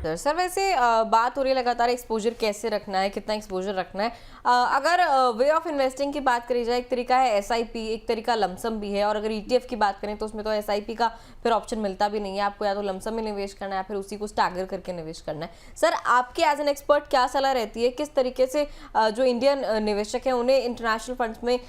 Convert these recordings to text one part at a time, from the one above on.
Sir वैसे बात हो रही है लगातार एक्सपोजर कैसे रखना है, कितना एक्सपोजर रखना है। अगर वे ऑफ इन्वेस्टिंग की बात करी जाए, एक तरीका है एसआईपी, एक तरीका लमसम भी है, और अगर ईटीएफ की बात करें तो उसमें तो एसआईपी का फिर ऑप्शन मिलता भी नहीं है, आपको या तो लमसम में निवेश करना है फिर उसी को स्टैगर करके निवेश करना है। सर आपकी एज एन एक्सपर्ट क्या सलाह रहती है, किस तरीके से जो इंडियन निवेशक हैं उन्हें इंटरनेशनल फंड्स में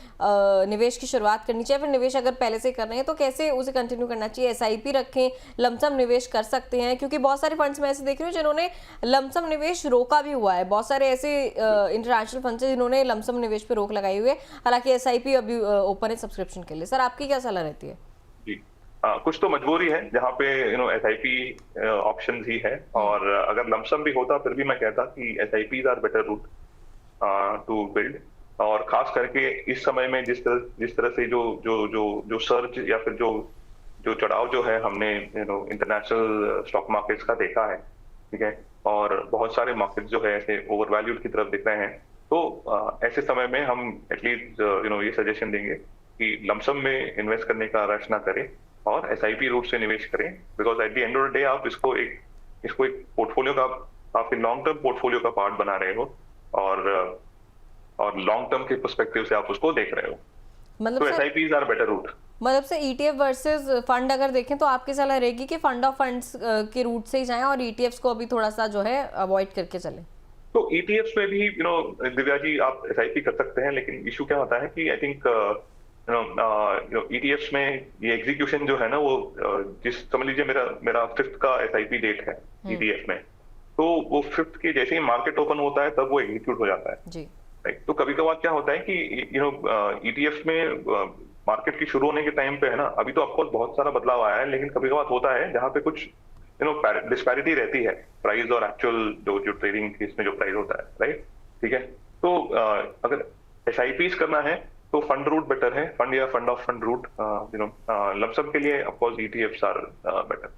निवेश की शुरुआत करनी चाहिए, फिर निवेश अगर पहले से कर रहे हैं तो कैसे उसे कंटिन्यू करना चाहिए? एसआईपी रखें, लमसम निवेश कर सकते हैं, क्योंकि बहुत सारे फंड्स में ऐसे देख रही हूँ जिन्होंने लमसम निवेश रोका भी हुआ है। बहुत सारे ऐसे इंटरनेशनल फंड है जिन्होंने लमसम निवेश पे रोक लगाई हुई है, हालांकि एसआईपी अभी ओपन है सब्सक्रिप्शन के लिए। सर आपकी क्या सलाह रहती है? जी, कुछ तो मजबूरी है जहाँ पे एसआईपी ऑप्शन ही है, और अगर लमसम भी होता फिर भी मैं कहता कि SIPs are better route to build. और खास करके इस समय में जिस तरह से जो सर्च या फिर जो जो चढ़ाव जो है हमने इंटरनेशनल स्टॉक मार्केट्स का देखा है, ठीक है, और बहुत सारे मार्केट जो है ऐसे ओवरवैल्यूड की तरफ दिख रहे हैं, तो ऐसे समय में हम एटलीस्ट ये सजेशन देंगे कि लमसम में इन्वेस्ट करने का रश ना करें और एसआईपी रूट से निवेश करें। Because at the end of the day आप इसको एक पोर्टफोलियो का, काफी लॉन्ग टर्म पोर्टफोलियो का पार्ट बना रहे हो, और लॉन्ग टर्म के पर्सपेक्टिव से आप उसको देख रहे हो। मतलब तो एसआईपीज आर बेटर रूट। मतलब से ईटीएफ वर्सेस फंड अगर देखें तो आपकी सलाह रहेगी कि फंड ऑफ फंड्स के रूट से ही जाएं और ईटीएफ्स को अभी थोड़ा सा जो है अवॉइड करके चलें। तो ईटीएफ्स में भी दिव्या जी आप एसआईपी कर सकते हैं, लेकिन इशू क्या होता है कि आई थिंक ईटीएफ्स में ये एग्जीक्यूशन जो है ना, वो जिस समझ लीजिए मेरा 5th का एसआईपी डेट है ईटीएफ में, तो वो 5th के जैसे ही मार्केट ओपन होता है तब वो एग्जीक्यूट हो जाता है जी। राइट। तो कभी कभार क्या होता है कि ईटीएफ में मार्केट की शुरू होने के टाइम पे है ना, अभी तो ऑफकोर्स बहुत सारा बदलाव आया है, लेकिन कभी कभार होता है जहाँ पे कुछ डिस्पैरिटी रहती है प्राइस और एक्चुअल जो ट्रेडिंग केस में जो प्राइस होता है, राइट, ठीक है। तो अगर एसआईपीज करना है तो फंड रूट बेटर है, फंड या fund of fund route. Lump sum के लिए ऑफकोर्स ईटीएफ्स आर बेटर।